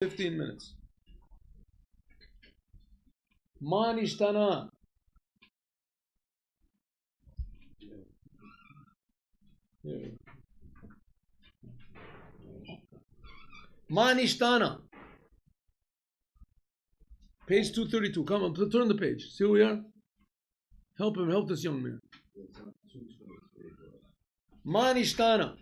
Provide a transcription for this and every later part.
15 minutes. Ma nishtana. Ma nishtana. Page 232. Come on, turn the page. See where we are? Help him, help this young man. Ma nishtana.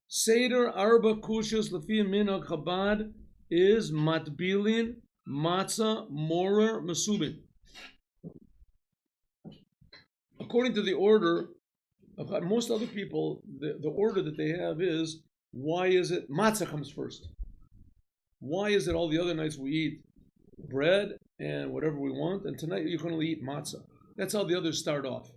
Seder Arba Kushas Lafi Minhag Chabad is Matbilin, Matzah, Morer, Masubin. According to the order of most other people, the order that they have is, why is it Matzah comes first? Why is it all the other nights we eat bread and whatever we want, and tonight you can only eat matzah? That's how the others start off.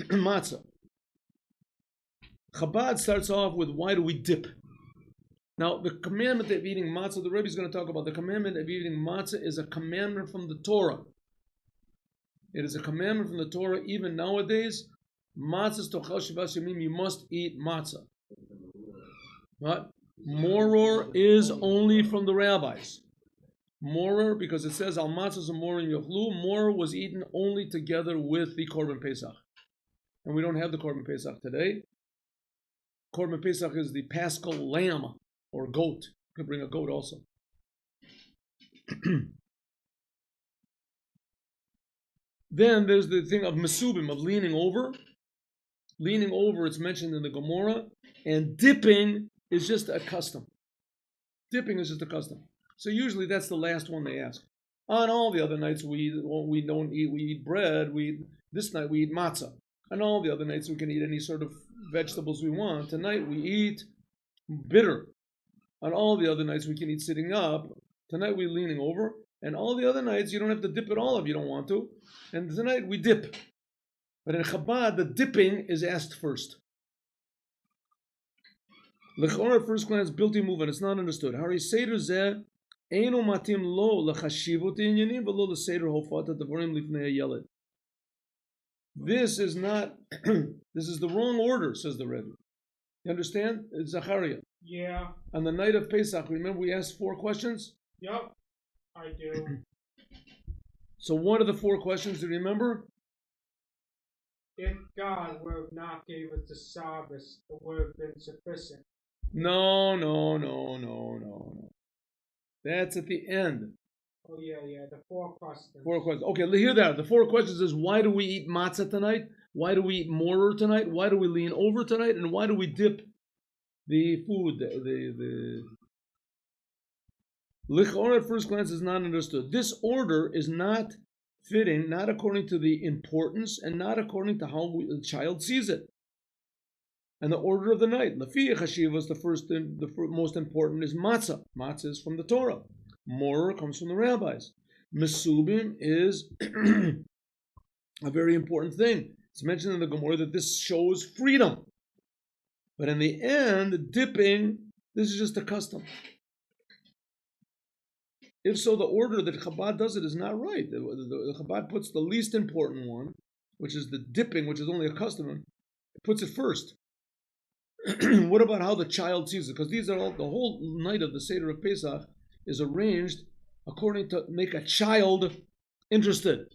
Matzah. Chabad starts off with, why do we dip? Now, the commandment of eating matzah, the Rebbe is going to talk about the commandment of eating matzah is a commandment from the Torah. It is a commandment from the Torah. Even nowadays, matzah tochal shivas yamim, you must eat matzah. Right? Moror is only from the rabbis. Moror, because it says al matzah zamor yochlu, moror was eaten only together with the Korban Pesach. And we don't have the Korban Pesach today. Korban Pesach is the paschal lamb or goat. You can bring a goat also. Then there's the thing of mesubim, of leaning over. Leaning over, it's mentioned in the Gemara. And dipping is just a custom. Dipping is just a custom. So usually that's the last one they ask. On all the other nights we eat bread. This night we eat matzah. On all the other nights we can eat any sort of vegetables we want. Tonight we eat bitter. On all the other nights we can eat sitting up. Tonight we're leaning over. And all the other nights you don't have to dip at all if you don't want to. And tonight we dip. But in Chabad, the dipping is asked first. L'chor at first glance, bilti move, and it's not understood. Hari seder zeh eino matim lo l'chashivot inyanim v'lo l'seder hofat ha'dvarim lifnei ha'yeled. This is not. This is the wrong order, says the Rebbe. You understand? It's Zachariah. Yeah. On the night of Pesach, remember we asked 4 questions? Yep, I do. So what are the 4 questions? Do you remember? If God would have not gave us the Sabbath, it would have been sufficient. No. That's at the end. Oh, yeah, the 4 questions. 4 questions. Okay, hear that. The 4 questions is, why do we eat matzah tonight? Why do we eat morer tonight? Why do we lean over tonight? And why do we dip the food? The L'chor at first glance is not understood. This order is not fitting, not according to the importance, and not according to how the child sees it. And the order of the night. Lafi Yeshiva is the most important is matzah. Matzah is from the Torah. Morer comes from the rabbis. Mesubim is a very important thing. It's mentioned in the Gemara that this shows freedom. But in the end, dipping, this is just a custom. If so, the order that Chabad does it is not right. The Chabad puts the least important one, which is the dipping, which is only a custom, puts it first. What about how the child sees it? Because these are all, the whole night of the Seder of Pesach is arranged according to make a child interested.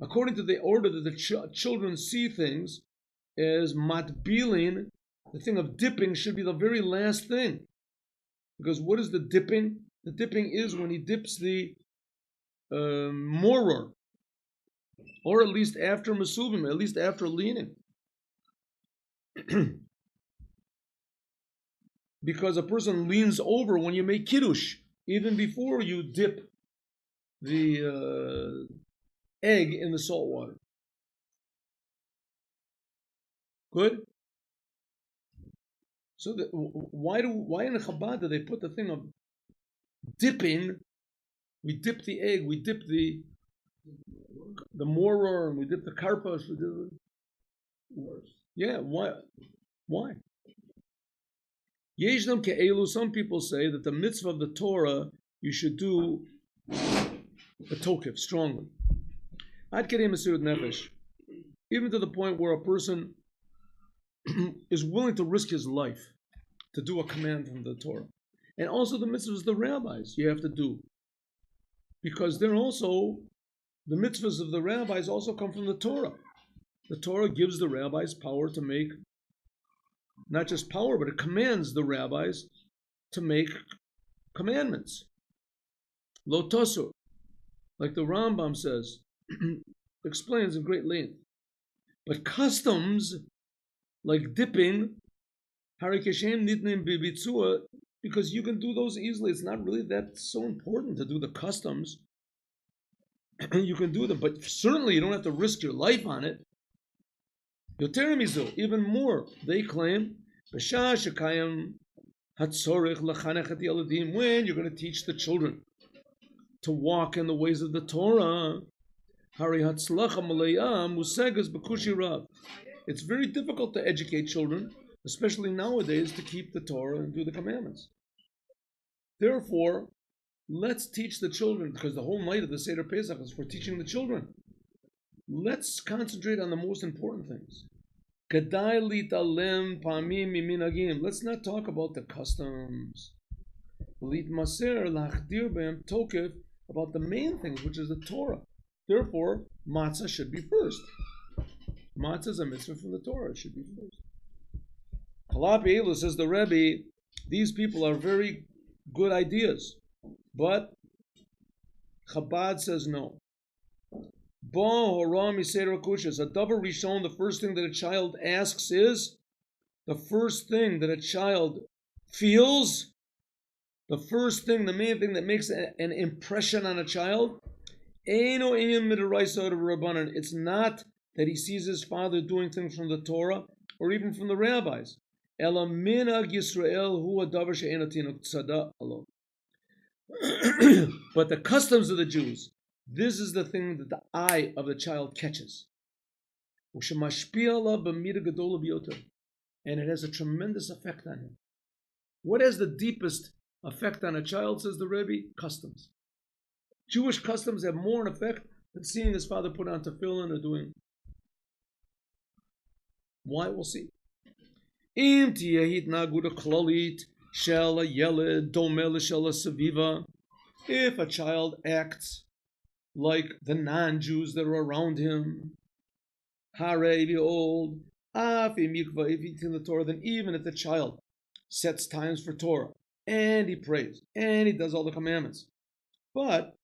According to the order that the children see things, as matbilin, the thing of dipping should be the very last thing. Because what is the dipping? The dipping is when he dips the moror, or at least after mesubim, at least after leaning. Because a person leans over when you make kiddush, even before you dip the egg in the salt water. Good? So why in the Chabad do they put the thing of dipping? We dip the egg, we dip the moror, and we dip the karpas. Yeah, why? Yeshnam ke'elu, some people say that the mitzvah of the Torah, you should do a tokif, strongly. Ad kedei mesirut nefesh. even to the point where a person is willing to risk his life to do a command from the Torah. And also the mitzvahs of the rabbis you have to do. Because they're also, the mitzvahs of the rabbis also come from the Torah. The Torah gives the rabbis power to make, not just power, but it commands the rabbis to make commandments. Lo tosur, like the Rambam says, explains in great length. But customs, like dipping, harikeshem nitnim bibitzua, because you can do those easily. It's not really that so important to do the customs. You can do them, but certainly you don't have to risk your life on it. Yoter mizu, even more, they claim, b'shah shekayim hatzorich lachanech et yeladim, when you're going to teach the children to walk in the ways of the Torah, hari hatzlacha malaya musegas b'kushi rav. It's very difficult to educate children, especially nowadays, to keep the Torah and do the commandments. Therefore, let's teach the children, because the whole night of the Seder Pesach is for teaching the children. Let's concentrate on the most important things. Let's not talk about the customs. About the main things, which is the Torah. Therefore, matzah should be first. Matzah is a mitzvah from the Torah. It should be first. Kalapi Elu, says the Rebbe, these people are very good ideas, but Chabad says no. Bo hora miseder kushas. A davar rishon, the first thing that a child asks is, the first thing that a child feels, the first thing, the main thing that makes an impression on a child, eino inyan midaraisa of rabbanan. It's not that he sees his father doing things from the Torah or even from the rabbis. Ela minhag Yisrael hu adavar she'ein atinuk tzada alo. But the customs of the Jews, this is the thing that the eye of the child catches. And it has a tremendous effect on him. What has the deepest effect on a child, says the Rebbe? Customs. Jewish customs have more an effect than seeing his father put on tefillin or doing. Why? We'll see. If a child acts like the non-Jews that are around him, if he's in the Torah, then even if the child sets times for Torah, and he prays, and he does all the commandments, but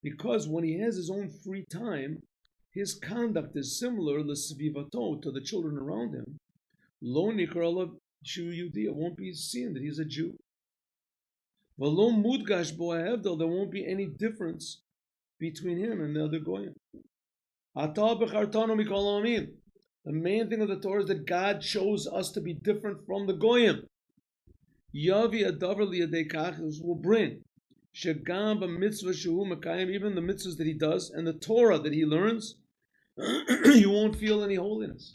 because when he has his own free time, his conduct is similar to the children around him, it won't be seen that he's a Jew. There won't be any difference between him and the other goyim. The main thing of the Torah is that God chose us to be different from the goyim. Will bring even the mitzvahs that he does and the Torah that he learns, you won't feel any holiness.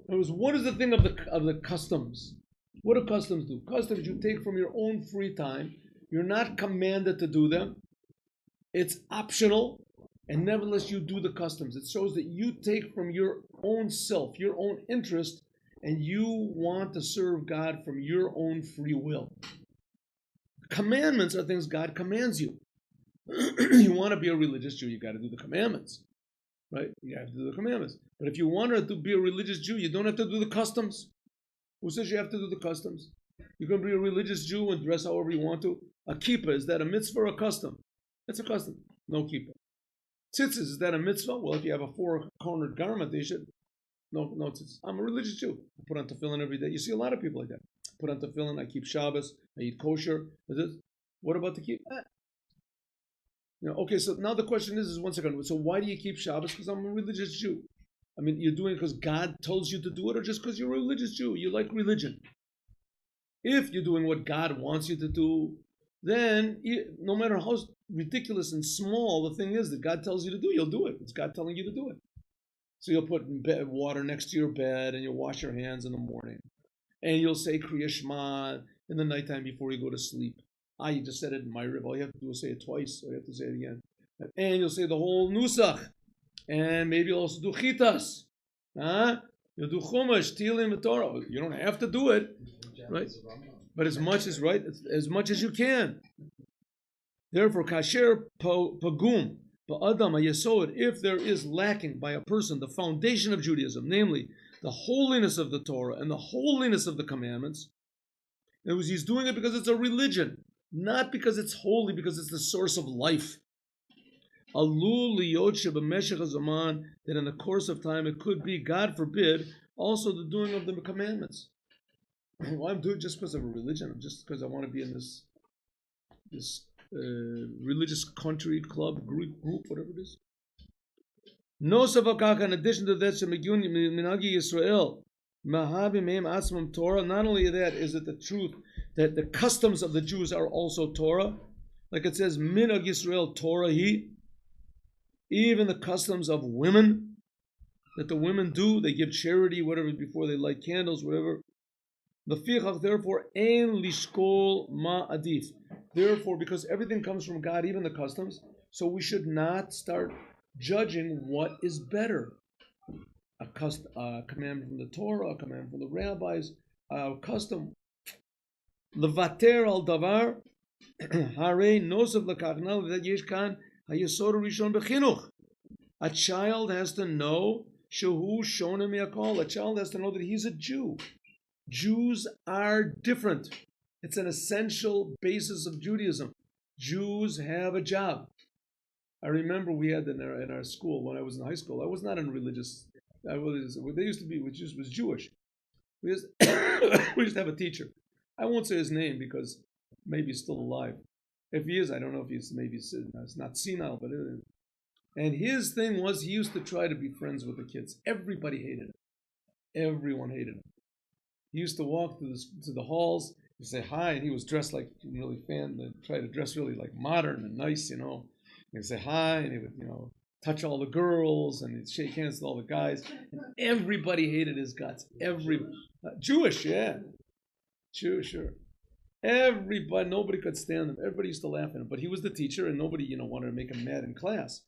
In other words, what is the thing of the customs? What do customs do? Customs you take from your own free time. You're not commanded to do them. It's optional, and nevertheless you do the customs. It shows that you take from your own self, your own interest, and you want to serve God from your own free will. Commandments are things God commands you. You want to be a religious Jew, you got to do the commandments, right? You have to do the commandments. But if you want to be a religious Jew, you don't have to do the customs. Who says you have to do the customs? You can be a religious Jew and dress however you want to. A kippah, is that a mitzvah or a custom? It's a custom. No kippah. Tzitzis, is that a mitzvah? Well, if you have a four-cornered garment, they should. No tzitzis. I'm a religious Jew. I put on tefillin every day. You see a lot of people like that. I put on tefillin, I keep Shabbos, I eat kosher. What about the kippah? Okay, so now the question is 1 second. So why do you keep Shabbos? Because I'm a religious Jew. I mean, you're doing it because God tells you to do it, or just because you're a religious Jew? You like religion. If you're doing what God wants you to do, then no matter how ridiculous and small the thing is that God tells you to do, you'll do it. It's God telling you to do it. So you'll put water next to your bed, and you'll wash your hands in the morning. And you'll say Kriya Shema in the nighttime before you go to sleep. You just said it in my rib. All you have to do is say it twice, or you have to say it again. And you'll say the whole Nusach. And maybe you'll also do chitas. You'll do chumash, tilim, and Torah. You don't have to do it, right? But as much as you can. Therefore, kasher pagum ba'adam hayesod, if there is lacking by a person the foundation of Judaism, namely the holiness of the Torah and the holiness of the commandments. In other words, he's doing it because it's a religion, not because it's holy, because it's the source of life. Alul liyot shebemeshech hazaman, that in the course of time it could be, God forbid, also the doing of the commandments. Well, I'm doing it just because of a religion, just because I want to be in this religious country, club, group, whatever it is. No savakaka, in addition to that, minhagi Yisrael, mahavim meim atzmam Torah. Not only that, is it the truth that the customs of the Jews are also Torah, like it says, minhag Yisrael Torah hi. Even the customs of women that the women do, they give charity, whatever, before they light candles, whatever. Therefore, ein lishkol ma adif. Therefore, because everything comes from God, even the customs, so we should not start judging what is better. A commandment from the Torah, a commandment from the rabbis, a custom. Levater al davar, hare nosav lekachnal that yesh kan hayesod rishon bechinuch. A child has to know shehu shonim yakol. A child has to know that he's a Jew. Jews are different. It's an essential basis of Judaism. Jews have a job. I remember we had in our school, when I was in high school, I was not in religious, they used to be, which was Jewish. We used to have a teacher. I won't say his name because maybe he's still alive. If he is, I don't know if he's not senile, but and his thing was he used to try to be friends with the kids. Everybody hated him. Everyone hated him. He used to walk to the halls, he'd say hi, and he was dressed like really try to dress really like modern and nice, He'd say hi, and he would, touch all the girls, and he'd shake hands with all the guys. And everybody hated his guts. Jewish, yeah. Jewish, sure. Everybody, nobody could stand him. Everybody used to laugh at him. But he was the teacher, and nobody, wanted to make him mad in class,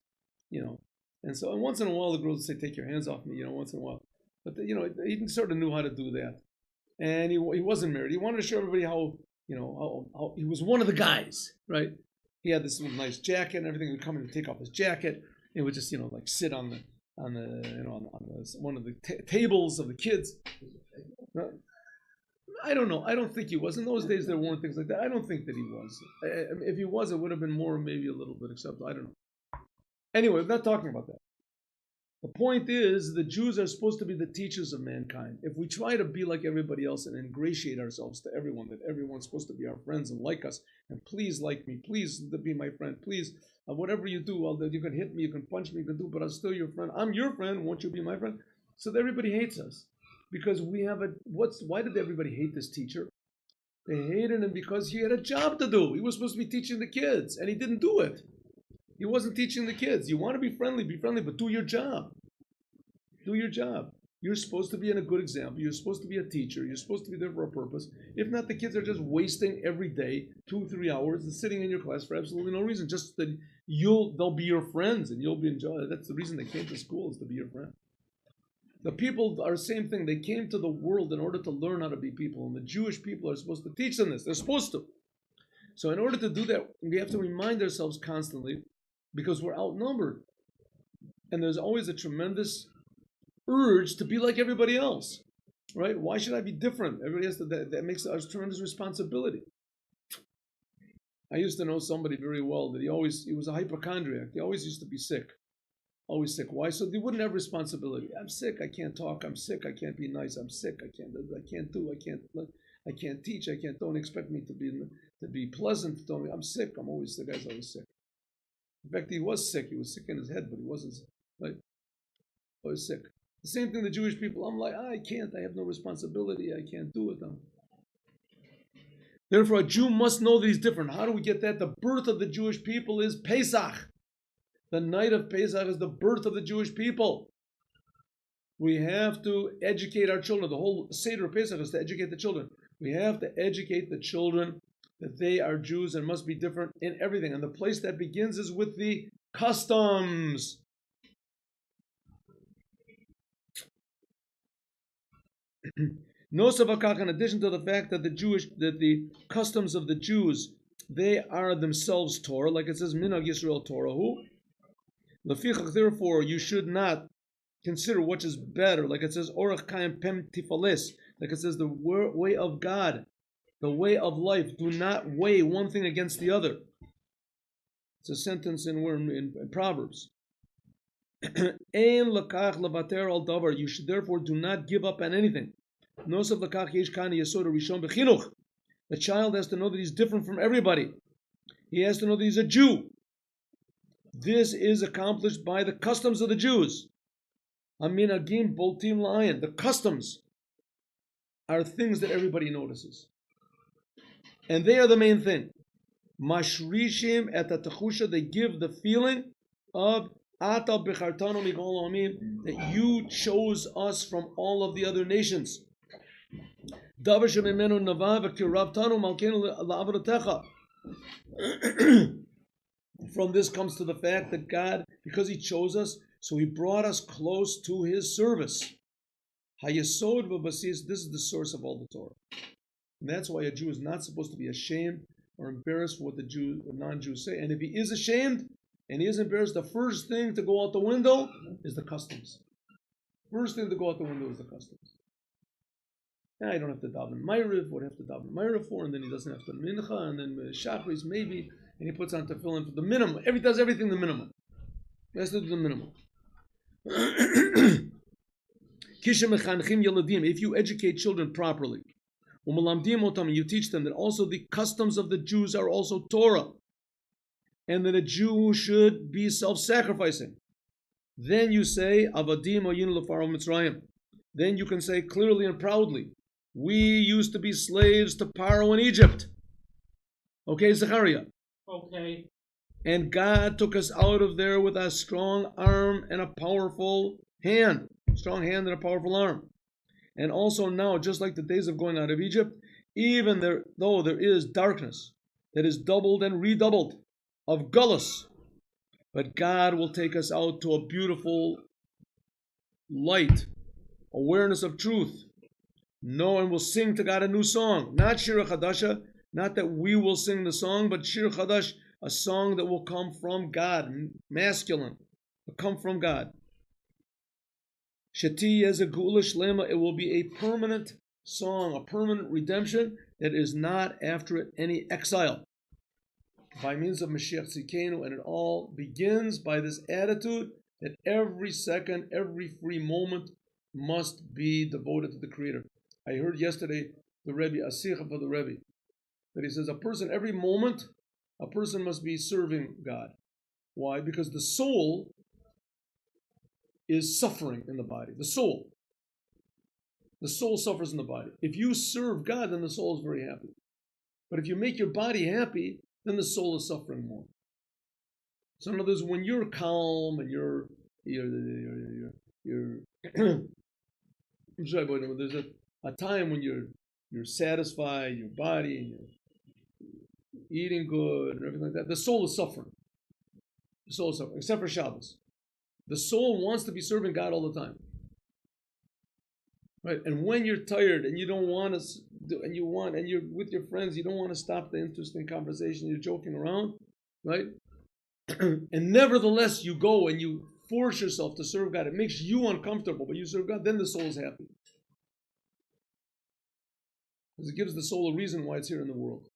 And so, and once in a while, the girls would say, take your hands off me, once in a while. But, he sort of knew how to do that. And he wasn't married. He wanted to show everybody how he was one of the guys, right? He had this little nice jacket and everything. He'd come in and take off his jacket. And would just, like sit on one of the tables of the kids. I don't know. I don't think he was. In those days, there weren't things like that. I don't think that he was. If he was, it would have been more, maybe a little bit acceptable. I don't know. Anyway, we're not talking about that. The point is, the Jews are supposed to be the teachers of mankind. If we try to be like everybody else and ingratiate ourselves to everyone, that everyone's supposed to be our friends and like us, and please like me, please be my friend, please, whatever you do, you can hit me, you can punch me, you can do, but I'm still your friend. I'm your friend, won't you be my friend? So that everybody hates us. Because we have why did everybody hate this teacher? They hated him because he had a job to do. He was supposed to be teaching the kids, and he didn't do it. He wasn't teaching the kids. You want to be friendly, but do your job. Do your job. You're supposed to be a good example. You're supposed to be a teacher. You're supposed to be there for a purpose. If not, the kids are just wasting every day 2-3 hours and sitting in your class for absolutely no reason. Just that they'll be your friends and you'll be enjoying. That's the reason they came to school, is to be your friend. The people are the same thing. They came to the world in order to learn how to be people. And the Jewish people are supposed to teach them this. They're supposed to. So in order to do that, we have to remind ourselves constantly, because we're outnumbered. And there's always a tremendous urge to be like everybody else, right? Why should I be different? Everybody has to, that makes a tremendous responsibility. I used to know somebody very well that he was a hypochondriac. He always used to be sick. Always sick. Why? So they wouldn't have responsibility. I'm sick. I can't talk. I'm sick. I can't be nice. I'm sick. I can't teach. Don't expect me to be pleasant. I'm sick. I'm always, the guy's always sick. In fact, he was sick. He was sick in his head, but he wasn't sick. Right? Always sick. The same thing, the Jewish people. I'm like, I can't. I have no responsibility. I can't do it. Therefore, a Jew must know that he's different. How do we get that? The birth of the Jewish people is Pesach. The night of Pesach is the birth of the Jewish people. We have to educate our children. The whole Seder of Pesach is to educate the children. We have to educate the children that they are Jews and must be different in everything. And the place that begins is with the customs. Nosavakach, in addition to the fact that the customs of the Jews, they are themselves Torah, like it says, Minhag Yisrael Torahu. Lefichach, therefore, you should not consider which is better, like it says, Orach Kaim Pem Tifales, like it says, the way of God, the way of life. Do not weigh one thing against the other. It's a sentence in Proverbs. You should therefore do not give up on anything. The child has to know that he's different from everybody. He has to know that he's a Jew. This is accomplished by the customs of the Jews. The customs are things that everybody notices. And they are the main thing. Mashrishim et atachusha, they give the feeling of Ata bichartanu mikol ha'amim, that you chose us from all of the other nations. Davar shemimenu nava v'kiravtanu malkeinu la'avodatecha. From this comes to the fact that God, because He chose us, so He brought us close to His service. Hayesod v'basis, this is the source of all the Torah. And that's why a Jew is not supposed to be ashamed or embarrassed for what the non-Jews say. And if he is ashamed and he is embarrassed, the first thing to go out the window is the customs. First thing to go out the window is the customs. Now I don't have to daven Ma'ariv, what do I have to daven Ma'ariv for? And then he doesn't have to Mincha, and then Shachris maybe, and he puts on tefillin for the minimum. He does everything the minimum. He has to do the minimum. If you educate children properly, you teach them that also the customs of the Jews are also Torah, and that a Jew should be self-sacrificing. Then you say, Avadim oyinu lefaro Mitzrayim. Then you can say clearly and proudly, we used to be slaves to Paro in Egypt. Okay, Zechariah? Okay. And God took us out of there with a strong arm and a powerful hand. Strong hand and a powerful arm. And also now, just like the days of going out of Egypt, even though there is darkness that is doubled and redoubled of gullus, but God will take us out to a beautiful light, awareness of truth. No one will sing to God a new song. Not Shira Chadasha, not that we will sing the song, but Shira Chadash, a song that will come from God, masculine, will come from God. Sheti as a Geula Shlema, it will be a permanent song, a permanent redemption that is not after it any exile. By means of Mashiach Tzidkenu, and it all begins by this attitude that every second, every free moment must be devoted to the Creator. I heard yesterday the Rebbe, a Sikha for the Rebbe, that he says every moment, a person must be serving God. Why? Because the soul is suffering in the body. The soul suffers in the body. If you serve God, then the soul is very happy. But if you make your body happy, then the soul is suffering more. So in other words, when you're calm and you're there's a time when you're satisfied, your body, and you're eating good and everything like that. The soul is suffering. The soul is suffering, except for Shabbos. The soul wants to be serving God all the time. Right? And when you're tired and you don't want to do, and you're with your friends, you don't want to stop the interesting conversation, you're joking around, right? And nevertheless, you go and you force yourself to serve God. It makes you uncomfortable, but you serve God, then the soul is happy. Because it gives the soul a reason why it's here in the world.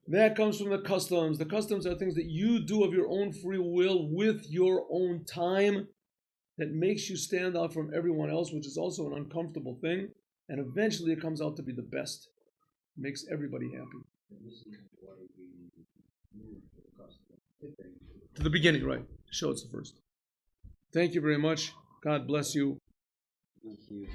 That comes from the customs. The customs are things that you do of your own free will with your own time that makes you stand out from everyone else, which is also an uncomfortable thing. And eventually it comes out to be the best. It makes everybody happy. To the beginning, right. Show it's the first. Thank you very much. God bless you. Thank you.